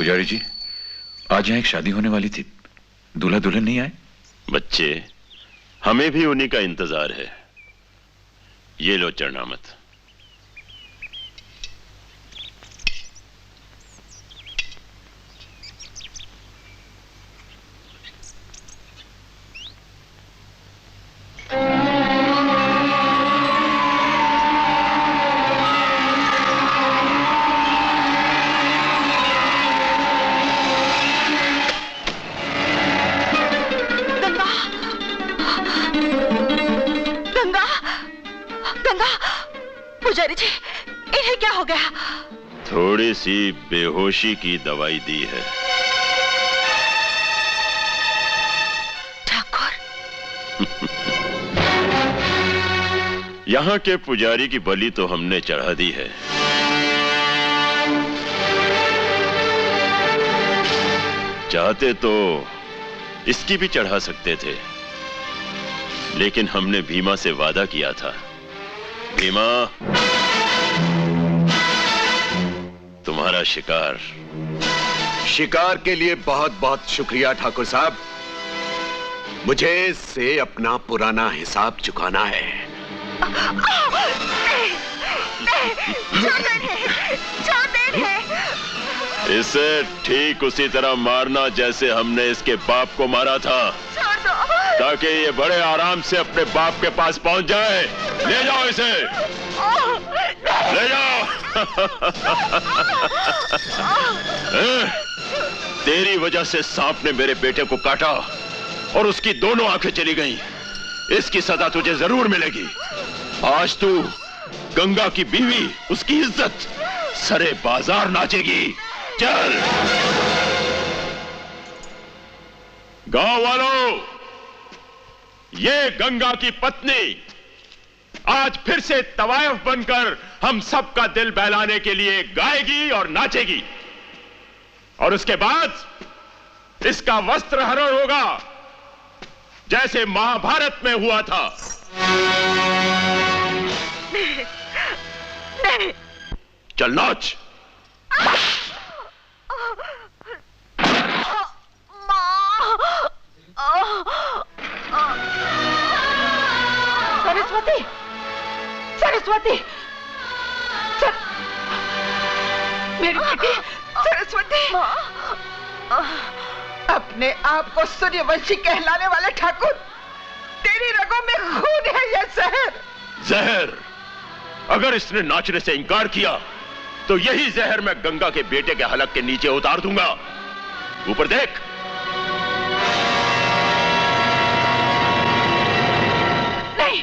पुजारी जी, आज यहाँ एक शादी होने वाली थी, दूल्हा दुल्हन नहीं आए। बच्चे, हमें भी उन्हीं का इंतजार है। ये लो चरणामत। पुजारी जी, इन्हें क्या हो गया? थोड़ी सी बेहोशी की दवाई दी है। ठाकुर। यहाँ के पुजारी की बलि तो हमने चढ़ा दी है। चाहते तो इसकी भी चढ़ा सकते थे, लेकिन हमने भीमा से वादा किया था। भीमा, तुम्हारा शिकार। शिकार के लिए बहुत बहुत शुक्रिया ठाकुर साहब। मुझे इससे अपना पुराना हिसाब चुकाना है। इसे ठीक उसी तरह मारना जैसे हमने इसके बाप को मारा था, ताकि ये बड़े आराम से अपने बाप के पास पहुंच जाए। ले जाओ इसे, ले जाओ। तेरी वजह से सांप ने मेरे बेटे को काटा और उसकी दोनों आंखें चली गईं। इसकी सजा तुझे जरूर मिलेगी। आज तू गंगा की बीवी, उसकी इज्जत सरे बाजार नाचेगी। चल। गांव वालों, ये गंगा की पत्नी आज फिर से तवायफ बनकर हम सबका दिल बहलाने के लिए गाएगी और नाचेगी, और उसके बाद इसका वस्त्र हरण होगा जैसे महाभारत में हुआ था। नहीं। चल नाच। सरस्वती, सरस्वती, मेरी बेटी सरस्वती। अपने आप को सूर्यवंशी कहलाने वाले ठाकुर, तेरी रगों में खून है या जहर? जहर। अगर इसने नाचने से इनकार किया तो यही जहर मैं गंगा के बेटे के हलक के नीचे उतार दूंगा। ऊपर देख। नहीं।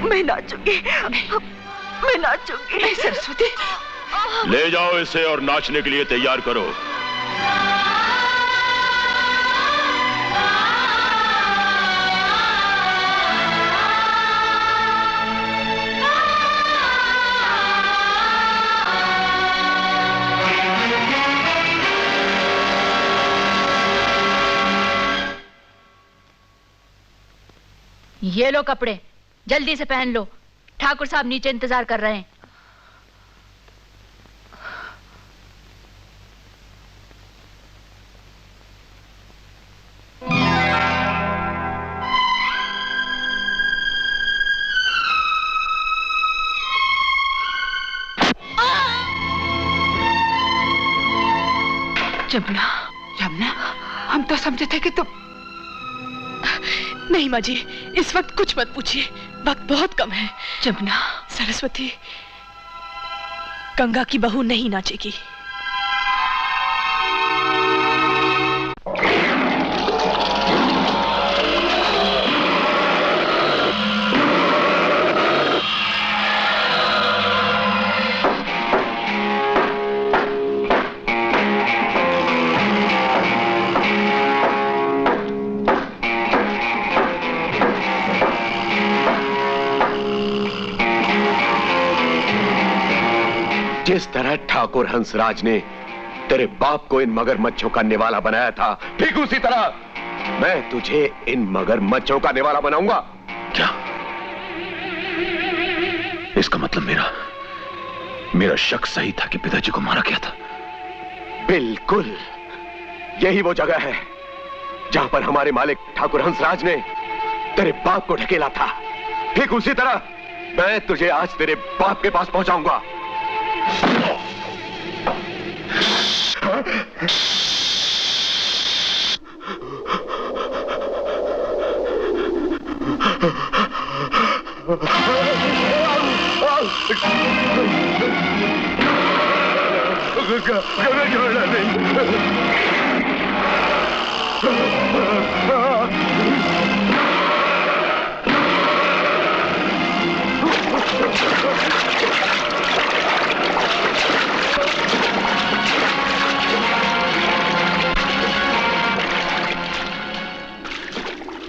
मैं नाचूंगी, मैं नाचूंगी। नहीं सरस्वती। ले जाओ इसे और नाचने के लिए तैयार करो। ये लो कपड़े, जल्दी से पहन लो। ठाकुर साहब नीचे इंतजार कर रहे हैं। जमुना, जमुना, हम तो समझे थे कि तुम। नहीं माँ जी, इस वक्त कुछ मत पूछिए, वक्त बहुत कम है। जमुना, सरस्वती, गंगा की बहू नहीं नाचेगी। जिस तरह ठाकुर हंसराज ने तेरे बाप को इन मगरमच्छों का निवाला बनाया था, ठीक उसी तरह मैं तुझे इन मगरमच्छों का निवाला बनाऊंगा। क्या इसका मतलब मेरा शक सही था कि पिताजी को मारा गया था। बिल्कुल, यही वो जगह है जहां पर हमारे मालिक ठाकुर हंसराज ने तेरे बाप को ढकेला था। ठीक उसी तरह मैं तुझे आज तेरे बाप के पास पहुंचाऊंगा।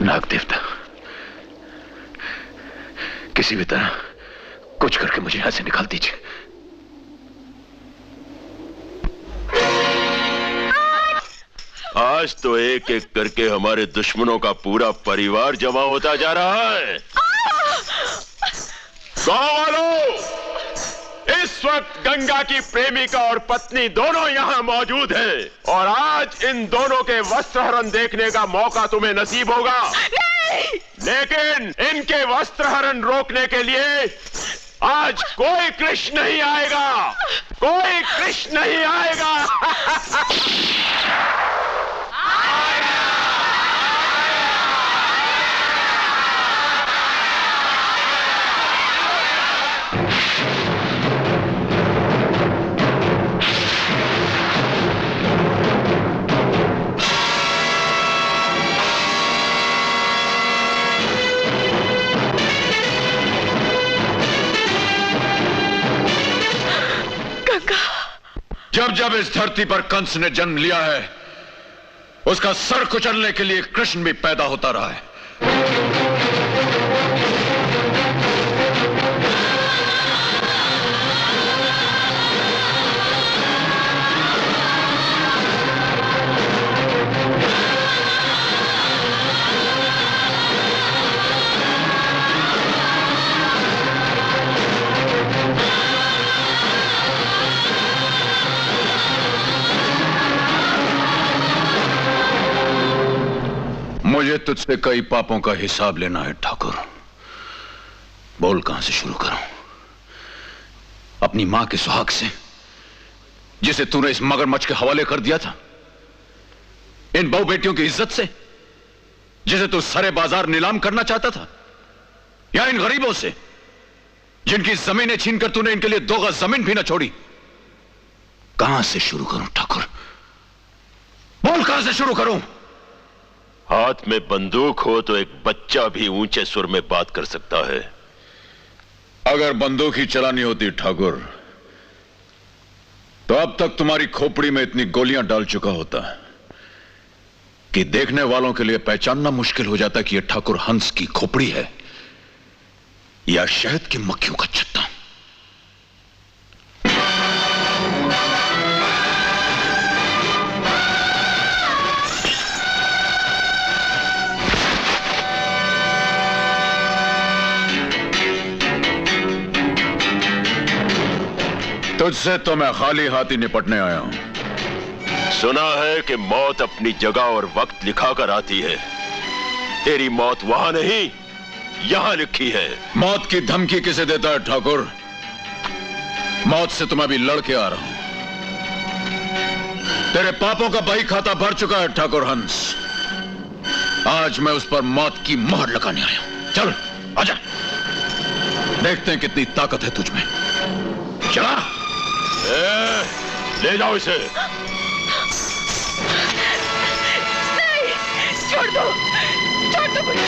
नाग देवता, किसी भी तरह कुछ करके मुझे यहां से निकाल दीजिए। आज तो एक एक करके हमारे दुश्मनों का पूरा परिवार जमा होता जा रहा है। गांव वालों, इस वक्त गंगा की प्रेमिका और पत्नी दोनों यहां मौजूद हैं और आज इन दोनों के वस्त्रहरण देखने का मौका तुम्हें नसीब होगा। लेकिन इनके वस्त्रहरण रोकने के लिए आज कोई कृष्ण नहीं आएगा, कोई कृष्ण नहीं आएगा। जब जब इस धरती पर कंस ने जन्म लिया है, उसका सर कुचलने के लिए कृष्ण भी पैदा होता रहा है। मुझे तुझसे कई पापों का हिसाब लेना है ठाकुर। बोल, कहां से शुरू करूं? अपनी मां के सुहाग से, जिसे तूने इस मगरमच्छ के हवाले कर दिया था? इन बहू बेटियों की इज्जत से, जिसे तू सरे बाजार नीलाम करना चाहता था? या इन गरीबों से, जिनकी जमीनें छीनकर तूने इनके लिए 2 गज जमीन भी ना छोड़ी? कहां से शुरू करूं ठाकुर? बोल, कहां से शुरू करूं? हाथ में बंदूक हो तो एक बच्चा भी ऊंचे सुर में बात कर सकता है। अगर बंदूक ही चलानी होती ठाकुर, तो अब तक तुम्हारी खोपड़ी में इतनी गोलियां डाल चुका होता कि देखने वालों के लिए पहचानना मुश्किल हो जाता कि यह ठाकुर हंस की खोपड़ी है या शहद की मक्खियों का छत्ता। तुझसे तो मैं खाली हाथ ही निपटने आया हूं। सुना है कि मौत अपनी जगह और वक्त लिखाकर आती है। तेरी मौत वहां नहीं, यहां लिखी है। मौत की धमकी किसे देता है ठाकुर? मौत से तो मैं भी लड़के आ रहा हूं। तेरे पापों का बही खाता भर चुका है ठाकुर हंस। आज मैं उस पर मौत की मोहर लगाने आया हूं। चल आजा, देखते हैं कितनी ताकत है तुझ में। चला, ले जाओ इसे। नहीं, छोड़ दो, छोड़ दो मुझे।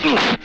है।